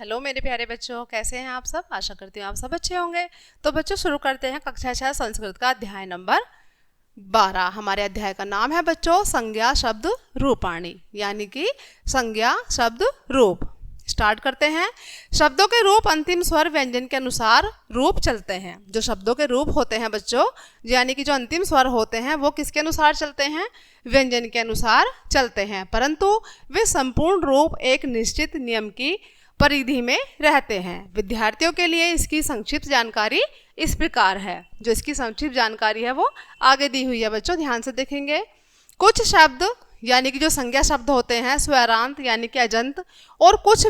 Hello मेरे प्यारे बच्चों, कैसे हैं आप सब। आशा करती हूँ आप सब अच्छे होंगे। तो बच्चों शुरू करते हैं कक्षा 6 संस्कृत का अध्याय नंबर 12। हमारे अध्याय का नाम है बच्चों संज्ञा शब्द रूपाणी, यानी कि संज्ञा शब्द रूप। स्टार्ट करते हैं। शब्दों के रूप अंतिम स्वर व्यंजन के अनुसार रूप चलते हैं। जो शब्दों के रूप होते हैं बच्चों, यानी कि जो अंतिम स्वर होते हैं वो किसके अनुसार चलते हैं? व्यंजन के अनुसार चलते हैं, परंतु वे संपूर्ण रूप एक निश्चित नियम की परिधि में रहते हैं। विद्यार्थियों के लिए इसकी संक्षिप्त जानकारी इस प्रकार है। जो इसकी संक्षिप्त जानकारी है वो आगे दी हुई है बच्चों, ध्यान से देखेंगे। कुछ शब्द यानी कि जो संज्ञा शब्द होते हैं स्वरांत यानी कि अजंत, और कुछ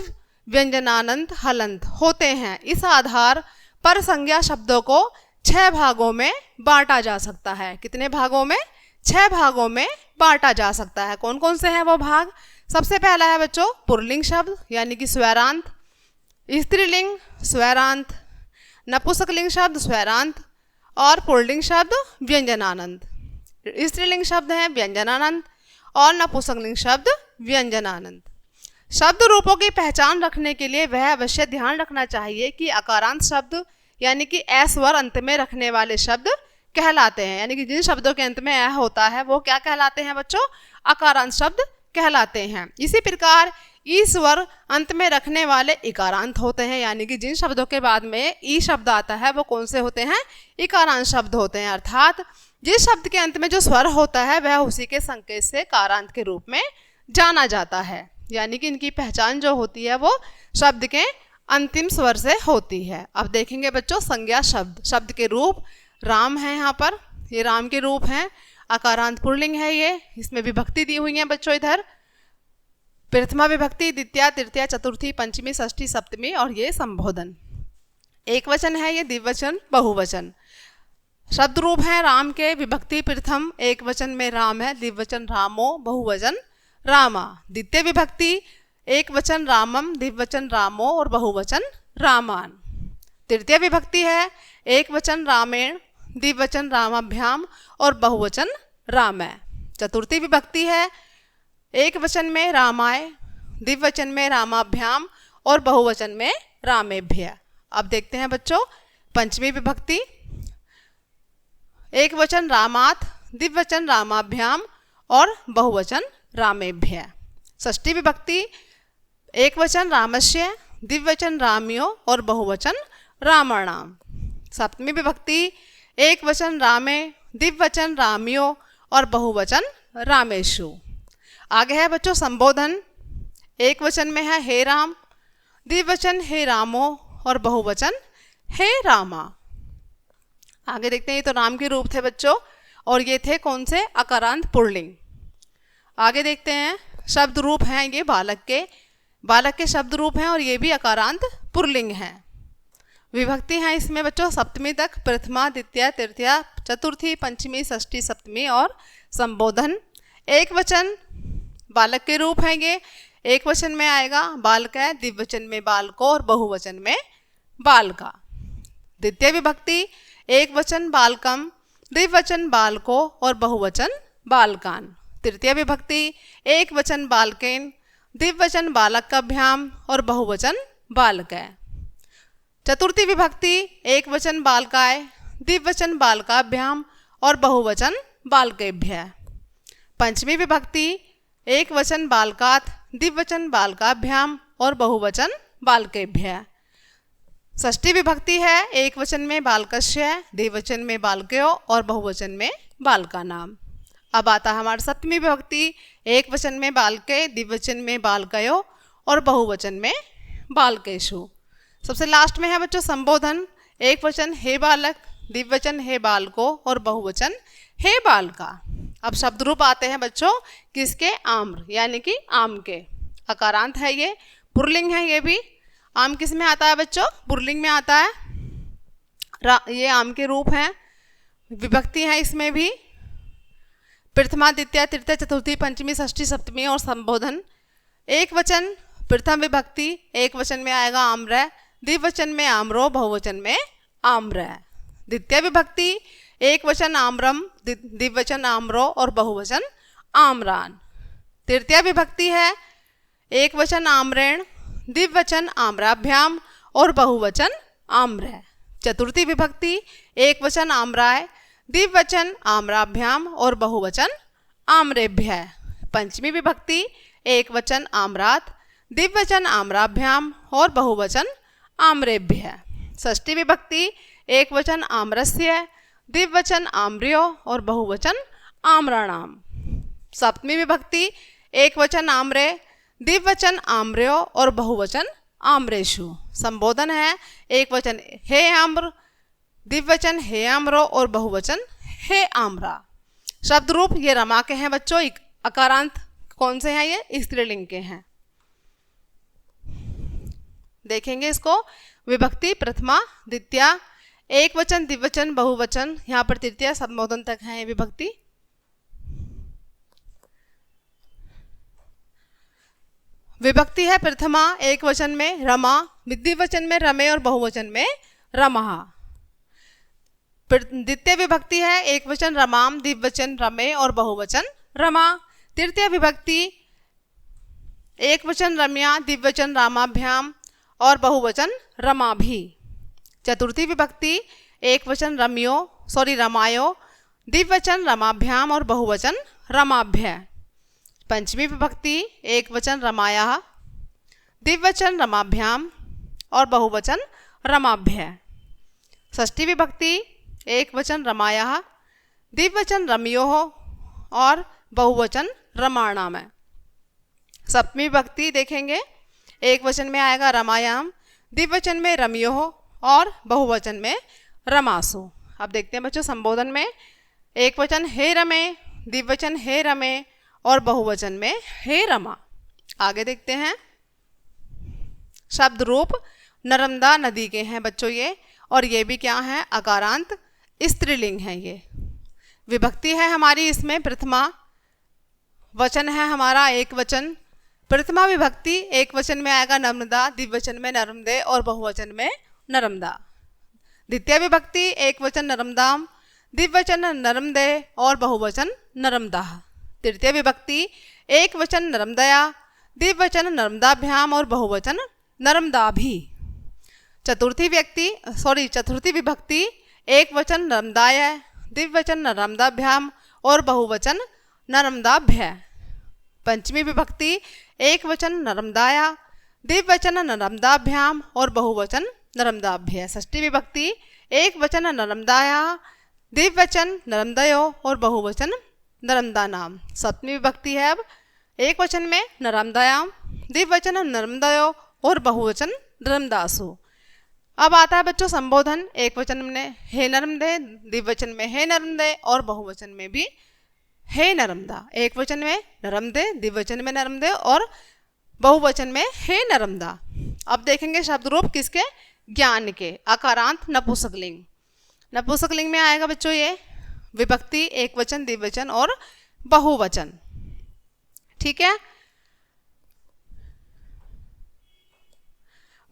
व्यंजनानंत हलंत होते हैं। इस आधार पर संज्ञा शब्दों को 6 भागों में बांटा जा सकता है। कितने भागों में? 6 भागों में बांटा जा सकता है। कौन कौन से हैं वो भाग? सबसे पहला है बच्चों पुल्लिंग शब्द यानी कि स्वरांत, स्त्रीलिंग स्वरांत, नपुंसकलिंग शब्द स्वरांत और पुल्लिंग शब्द व्यंजनानंत। स्त्रीलिंग शब्द हैं व्यंजनानंत और नपुंसकलिंग शब्द व्यंजनानंत। शब्द रूपों की पहचान रखने के लिए वह अवश्य ध्यान रखना चाहिए कि अकारांत शब्द यानी कि ए स्वर अंत में रखने वाले शब्द कहलाते हैं। यानी कि जिन शब्दों के अंत में ए होता है वो क्या कहलाते हैं बच्चों? अकारांत शब्द कहलाते हैं। इसी प्रकार ई स्वर अंत में रखने वाले इकारांत होते हैं। यानी कि जिन शब्दों के बाद में ई शब्द आता है वो कौन से होते हैं? इकारांत शब्द होते हैं। अर्थात जिस शब्द के अंत में जो स्वर होता है वह उसी के संकेत से कारांत के रूप में जाना जाता है। यानी कि इनकी पहचान जो होती है वो शब्द के अंतिम स्वर से होती है। अब देखेंगे बच्चों संज्ञा शब्द। शब्द के रूप राम है, यहाँ पर ये राम के रूप हैं। अकारांत पुल्लिंग है ये, इसमें विभक्ति दी हुई है बच्चों। इधर प्रथमा विभक्ति, द्वितीया, तृतीया, चतुर्थी, पंचमी, षष्ठी, सप्तमी और ये संबोधन। एक वचन है ये, द्विवचन, बहुवचन। शब्द रूप है राम के। विभक्ति प्रथम, एक वचन में राम है, द्विवचन रामो, बहुवचन रामा। द्वितीय विभक्ति एक वचन रामम, द्विवचन रामो और बहुवचन रामान। तृतीय विभक्ति है एक वचन रामेण, द्विवचन रामाभ्याम और बहुवचन रामय। चतुर्थी विभक्ति है एक वचन में रामाय, द्विवचन में रामाभ्याम और बहुवचन में रामेभ्य। अब देखते हैं बच्चों पंचमी विभक्ति। एक वचन रामात, द्विवचन रामाभ्याम और बहुवचन रामेभ्य। षष्ठी विभक्ति एक वचन रामस्य, द्विवचन राम्यो और बहुवचन रामाणाम। सप्तमी विभक्ति एक वचन रामे, द्विवचन राम्यो और बहुवचन रामेषु। आगे है बच्चों संबोधन। एक वचन में है हे राम, द्विवचन हे रामो और बहुवचन हे रामा। आगे देखते हैं, ये तो राम के रूप थे बच्चों और ये थे कौन से? अकारांत पुल्लिंग। आगे देखते हैं शब्द रूप हैं ये बालक के शब्द रूप हैं और ये भी अकारांत पुल्लिंग हैं। विभक्ति हैं इसमें बच्चों सप्तमी तक, प्रथमा, द्वितीया, तृतीया, चतुर्थी, पंचमी, षष्ठी, सप्तमी और संबोधन। एक वचन बालक के रूप हैं ये। एक वचन में आएगा बालक है, द्विवचन में बालको और बहुवचन में बालका। द्वितीय विभक्ति एक वचन बालकम, द्विवचन बालको और बहुवचन बालकान। तृतीय विभक्ति एक वचन बालकेन, द्विवचन बालकाभ्याम और बहुवचन बालकै। चतुर्थी विभक्ति एक वचन बालकाय, द्विवचन बालकाभ्याम और बहुवचन बालकेभ्य। पंचमी विभक्ति एक वचन बालकात, द्विवचन बालकाभ्याम और बहुवचन बालकेभ्य। षष्ठी विभक्ति है एक वचन में बालकस्य, द्विवचन में बालकयो और बहुवचन में बालका नाम। अब आता है हमारा सप्तमी विभक्ति एक वचन में बालके, द्विवचन में बालकयो और बहुवचन में बालकेषु। सबसे लास्ट में है बच्चों संबोधन। एक वचन हे बालक, द्विवचन हे बालको और बहुवचन हे बालका। अब शब्द रूप आते हैं बच्चों किसके? आम्र यानी कि आम के। अकारांत है ये, पुल्लिंग है ये भी। आम किस में आता है बच्चों? पुल्लिंग में आता है। ये आम के रूप हैं। विभक्ति है इसमें भी प्रथमा, द्वितीय, तृतीय, चतुर्थी, पंचमी, षष्ठी, सप्तमी और संबोधन। एक वचन प्रथम विभक्ति एक वचन में आएगा आम्र, द्विवचन में आम्रो, बहुवचन में आम्र। द्वितीय विभक्ति एक वचन आम्रम, द्विवचन आम्रो और बहुवचन आम्रान। तृतीय विभक्ति है एक वचन आम्रेण, द्विवचन आम्राभ्याम और बहुवचन आम्र। चतुर्थी विभक्ति एक वचन आम्राय, द्विवचन आम्राभ्याम और बहुवचन आम्रेभ्य। पंचमी विभक्ति एक वचन आम्रात, द्विवचन आम्राभ्याम और बहुवचन आम्रेभ्य। षष्ठी विभक्ति एक वचन आम्रस्य, द्विवचन आम्र्यो और बहुवचन आम्राणाम। सप्तमी विभक्ति एक वचन आम्रे, द्विवचन आम्र्यो और बहुवचन आम्रेषु। संबोधन है एक वचन हे आम्र, द्विवचन हे आम्रो और बहुवचन हे आम्रा। शब्द रूप ये रमा के हैं बच्चों। अकारांत कौन से हैं? ये स्त्रीलिंग के हैं। देखेंगे इसको। विभक्ति प्रथमा, द्वितीया, एक वचन, द्विवचन, बहुवचन, यहाँ पर तृतीया, संबोधन तक है ये विभक्ति। विभक्ति है प्रथमा एक वचन में रमा, द्विवचन में रमे और बहुवचन में रमः। द्वितीय विभक्ति है एक वचन रमाम, द्विवचन रमे और बहुवचन रमा। तृतीय विभक्ति एक वचन रम्या, द्विवचन रामाभ्याम और बहुवचन रमाभि। चतुर्थी विभक्ति एक वचन रमायो, द्विवचन रमाभ्याम और बहुवचन रमाभ्य। पंचमी विभक्ति एक वचन रमाया, द्विवचन रमाभ्याम और बहुवचन रमाभ्य। षष्ठी विभक्ति एक वचन रमाया, द्विवचन रमयो और बहुवचन रमाणाम। सप्तमी विभक्ति देखेंगे एक वचन में आएगा रमायाम, द्विवचन में रमयो और बहुवचन में रमासु। अब देखते हैं बच्चों संबोधन में। एक वचन हे रमे, द्विवचन हे रमे और बहुवचन में हे रमा। आगे देखते हैं। शब्द रूप नर्मदा नदी के हैं बच्चों ये, और ये भी क्या है? अकारांत स्त्रीलिंग है ये। विभक्ति है हमारी इसमें प्रथमा, वचन है हमारा एक वचन। प्रथमा विभक्ति एक वचन में आएगा नर्मदा, द्विवचन में नर्मदे और बहुवचन में नर्मदा। द्वितीय विभक्ति एक वचन नर्मदाम, द्विवचन नर्मदे और बहुवचन नर्मदा। तृतीय विभक्ति एक वचन नर्मदया, द्विवचन नर्मदाभ्याम और बहुवचन नर्मदाभि। चतुर्थी विभक्ति एक वचन नर्मदाय, द्विवचन नर्मदाभ्याम और बहुवचन नर्मदाभ्य। पंचमी विभक्ति एक वचन नर्मदाया, द्विवचन नर्मदाभ्याम और बहुवचन नर्मदाभ्य। षष्ठी विभक्ति एक वचन नर्मदाया, द्विवचन नर्मदयो और बहुवचन नर्मदा नाम। सप्तमी विभक्ति है अब एक वचन में नर्मदायाम, द्विवचन नर्मदयो और बहुवचन नर्मदासु। अब आता है बच्चों संबोधन। एक वचन में हे नर्मदे, द्विवचन में हे नर्मदे और बहुवचन में भी हे नर्मदा। एक वचन में नर्मदे, द्विवचन में नर्मदे और बहुवचन में हे नर्मदा। अब देखेंगे शब्द रूप किसके? ज्ञान के। अकारांत नपुंसकलिंग। नपुंसकलिंग में आएगा बच्चों ये विभक्ति एक वचन, द्विवचन और बहुवचन। ठीक है।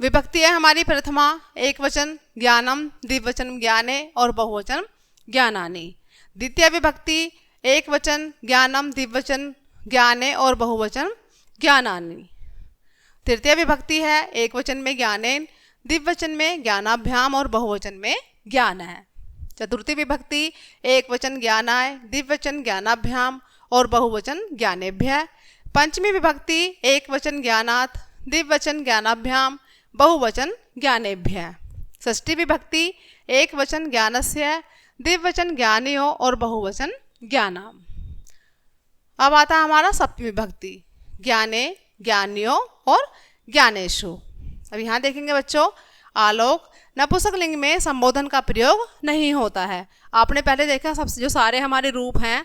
विभक्ति है हमारी प्रथमा एक वचन ज्ञानम, द्विवचन ज्ञाने और बहुवचन ज्ञानानि। द्वितीय विभक्ति एक वचन ज्ञानम, द्विवचन ज्ञाने और बहुवचन ज्ञानानि। तृतीय विभक्ति है एक वचन में ज्ञानेन, द्विवचन में ज्ञानाभ्याम और बहुवचन में ज्ञान है। चतुर्थी विभक्ति एक वचन ज्ञानाय, द्विवचन ज्ञानाभ्याम और बहुवचन ज्ञानेभ्य। पंचमी विभक्ति एक वचन ज्ञानात्, द्विवचन ज्ञानाभ्याम, बहुवचन ज्ञानेभ्य। षष्ठी विभक्ति एक वचन ज्ञानस्य, द्विवचन ज्ञानियो और बहुवचन ज्ञानाम। अब आता है हमारा सप्तमी विभक्ति ज्ञाने, ज्ञानियो और ज्ञानेषु। अब यहाँ देखेंगे बच्चों आलोक नपुंसकलिंग में संबोधन का प्रयोग नहीं होता है। आपने पहले देखा सब जो सारे हमारे रूप हैं,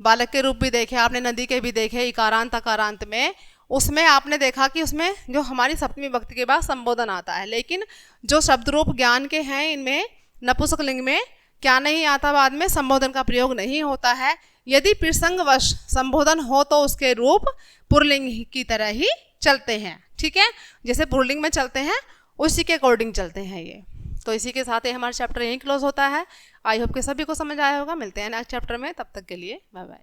बालक के रूप भी देखे आपने, नदी के भी देखे, इकारांत अकारांत में, उसमें आपने देखा कि उसमें जो हमारी सप्तमी विभक्ति के बाद संबोधन आता है। लेकिन जो शब्द रूप ज्ञान के हैं इनमें नपुंसकलिंग में क्या नहीं आता, बाद में संबोधन का प्रयोग नहीं होता है। यदि प्रसंगवश संबोधन हो तो उसके रूप पुल्लिंग की तरह ही चलते हैं। ठीक है, जैसे पुल्लिंग में चलते हैं उसी के अकॉर्डिंग चलते हैं ये। तो इसी के साथ ही हमारा चैप्टर यहीं क्लोज होता है। आई होप कि सभी को समझ आया होगा। मिलते हैं नेक्स्ट चैप्टर में, तब तक के लिए बाय बाय।